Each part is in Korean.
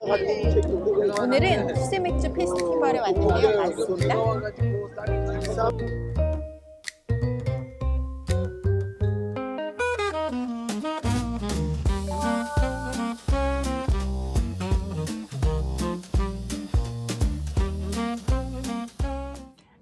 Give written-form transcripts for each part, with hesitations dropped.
오늘은 수제맥주 페스티벌에 왔는데요. 맞습니다.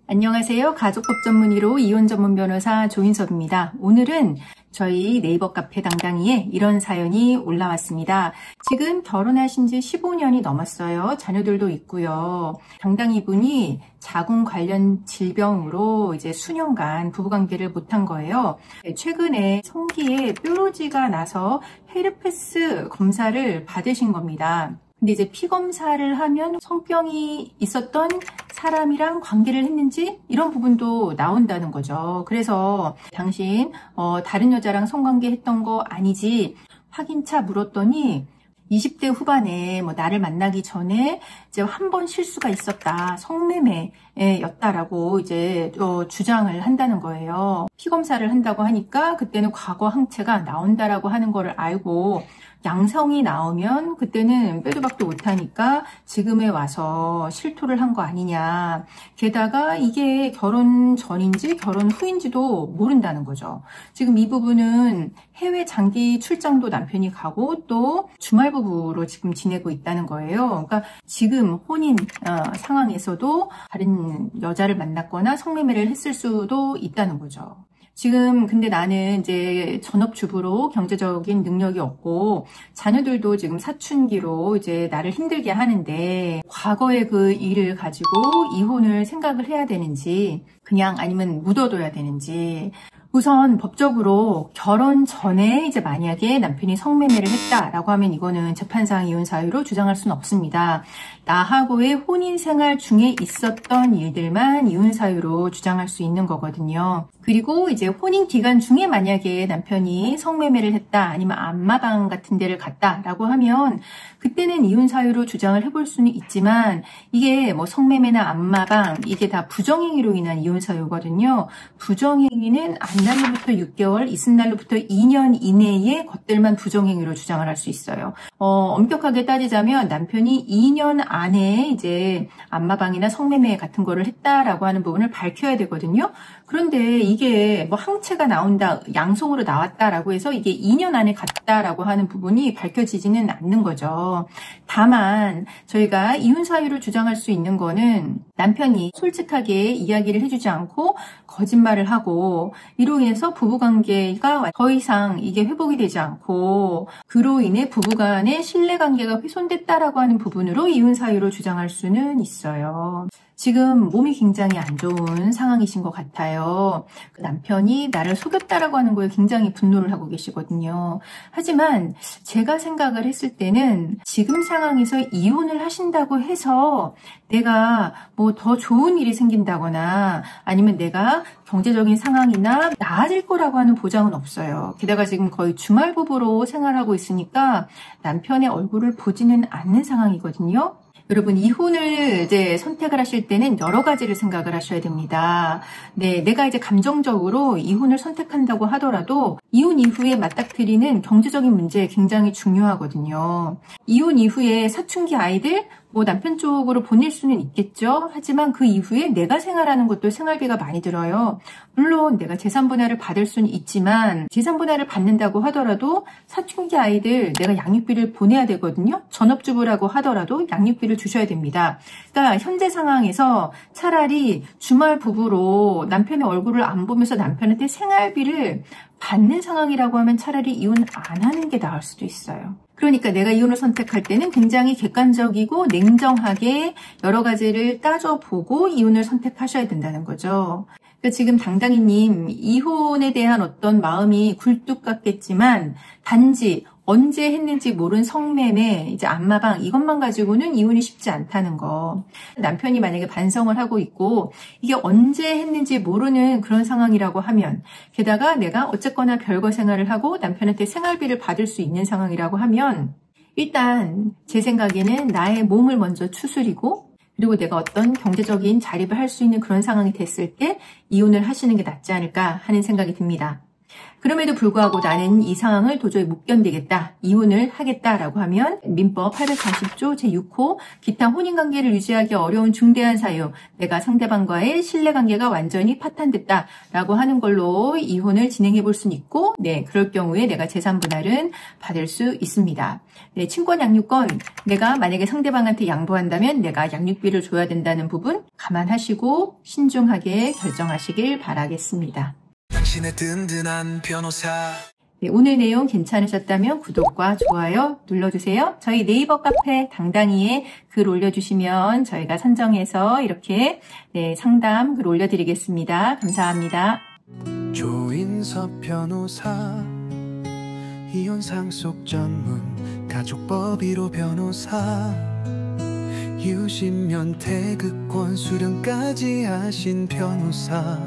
안녕하세요. 가족법 전문 1호 이혼 전문 변호사 조인섭입니다. 오늘은 저희 네이버 카페 당당이에 이런 사연이 올라왔습니다. 지금 결혼하신 지 15년이 넘었어요. 자녀들도 있고요. 당당이 분이 자궁 관련 질병으로 이제 수년간 부부관계를 못한 거예요. 최근에 성기에 뾰루지가 나서 헤르페스 검사를 받으신 겁니다. 근데 이제 피 검사를 하면 성병이 있었던 사람이랑 관계를 했는지 이런 부분도 나온다는 거죠. 그래서 당신 다른 여자랑 성관계 했던 거 아니지? 확인차 물었더니 20대 후반에 나를 만나기 전에 이제 한 번 실수가 있었다. 성매매였다라고 이제 주장을 한다는 거예요. 피 검사를 한다고 하니까 그때는 과거 항체가 나온다라고 하는 거를 알고 양성이 나오면 그때는 빼도 박도 못하니까 지금에 와서 실토를 한 거 아니냐. 게다가 이게 결혼 전인지 결혼 후인지도 모른다는 거죠. 지금 이 부분은 해외 장기 출장도 남편이 가고 또 주말 부부로 지금 지내고 있다는 거예요. 그러니까 지금 혼인 상황에서도 다른 여자를 만났거나 성매매를 했을 수도 있다는 거죠. 지금 근데 나는 이제 전업주부로 경제적인 능력이 없고 자녀들도 지금 사춘기로 이제 나를 힘들게 하는데 과거의 그 일을 가지고 이혼을 생각을 해야 되는지 그냥 아니면 묻어둬야 되는지 우선 법적으로 결혼 전에 이제 만약에 남편이 성매매를 했다라고 하면 이거는 재판상 이혼 사유로 주장할 수는 없습니다. 나하고의 혼인 생활 중에 있었던 일들만 이혼 사유로 주장할 수 있는 거거든요. 그리고 이제 혼인 기간 중에 만약에 남편이 성매매를 했다 아니면 안마방 같은 데를 갔다라고 하면 그때는 이혼 사유로 주장을 해볼 수는 있지만 이게 성매매나 안마방 이게 다 부정행위로 인한 이혼 사유거든요. 부정행위는 안 날로부터 6개월, 있은 날로부터 2년 이내의 것들만 부정행위로 주장을 할 수 있어요. 엄격하게 따지자면 남편이 2년 안에 이제 안마방이나 성매매 같은 거를 했다라고 하는 부분을 밝혀야 되거든요. 그런데 이게 항체가 나온다, 양성으로 나왔다라고 해서 이게 2년 안에 갔다라고 하는 부분이 밝혀지지는 않는 거죠. 다만 저희가 이혼 사유로 주장할 수 있는 거는 남편이 솔직하게 이야기를 해주지 않고 거짓말을 하고 이로 인해서 부부관계가 더 이상 이게 회복이 되지 않고 그로 인해 부부간의 신뢰관계가 훼손됐다라고 하는 부분으로 이혼 사유로 주장할 수는 있어요. 지금 몸이 굉장히 안 좋은 상황이신 것 같아요. 그 남편이 나를 속였다라고 하는 거에 굉장히 분노를 하고 계시거든요. 하지만 제가 생각을 했을 때는 지금 상황에서 이혼을 하신다고 해서 내가 더 좋은 일이 생긴다거나 아니면 내가 경제적인 상황이나 나아질 거라고 하는 보장은 없어요. 게다가 지금 거의 주말 부부로 생활하고 있으니까 남편의 얼굴을 보지는 않는 상황이거든요. 여러분 이혼을 이제 선택을 하실 때는 여러 가지를 생각을 하셔야 됩니다. 네, 내가 이제 감정적으로 이혼을 선택한다고 하더라도 이혼 이후에 맞닥뜨리는 경제적인 문제 굉장히 중요하거든요. 이혼 이후에 사춘기 아이들 남편 쪽으로 보낼 수는 있겠죠. 하지만 그 이후에 내가 생활하는 것도 생활비가 많이 들어요. 물론 내가 재산분할을 받을 수는 있지만 재산분할을 받는다고 하더라도 사춘기 아이들 내가 양육비를 보내야 되거든요. 전업주부라고 하더라도 양육비를 주셔야 됩니다. 그러니까 현재 상황에서 차라리 주말 부부로 남편의 얼굴을 안 보면서 남편한테 생활비를 받는 상황이라고 하면 차라리 이혼 안 하는 게 나을 수도 있어요. 그러니까 내가 이혼을 선택할 때는 굉장히 객관적이고 냉정하게 여러 가지를 따져보고 이혼을 선택하셔야 된다는 거죠. 그러니까 지금 당당이님 이혼에 대한 어떤 마음이 굴뚝 같겠지만 단지 언제 했는지 모른 성매매, 이제 안마방 이것만 가지고는 이혼이 쉽지 않다는 거. 남편이 만약에 반성을 하고 있고 이게 언제 했는지 모르는 그런 상황이라고 하면 게다가 내가 어쨌거나 별거 생활을 하고 남편한테 생활비를 받을 수 있는 상황이라고 하면 일단 제 생각에는 나의 몸을 먼저 추스리고 그리고 내가 어떤 경제적인 자립을 할 수 있는 그런 상황이 됐을 때 이혼을 하시는 게 낫지 않을까 하는 생각이 듭니다. 그럼에도 불구하고 나는 이 상황을 도저히 못 견디겠다, 이혼을 하겠다라고 하면 민법 840조 제6호 기타 혼인관계를 유지하기 어려운 중대한 사유, 내가 상대방과의 신뢰관계가 완전히 파탄됐다라고 하는 걸로 이혼을 진행해 볼 수는 있고, 네, 그럴 경우에 내가 재산분할은 받을 수 있습니다. 네, 친권 양육권, 내가 만약에 상대방한테 양보한다면 내가 양육비를 줘야 된다는 부분 감안하시고 신중하게 결정하시길 바라겠습니다. 당신의 든든한 변호사. 네, 오늘 내용 괜찮으셨다면 구독과 좋아요 눌러주세요. 저희 네이버 카페 당당히에 글 올려주시면 저희가 선정해서 이렇게 상담 글 올려드리겠습니다. 감사합니다. 조인섭 변호사, 이혼 상속 전문 가족법 1호 변호사, 유신면 태극권 수령까지 하신 변호사.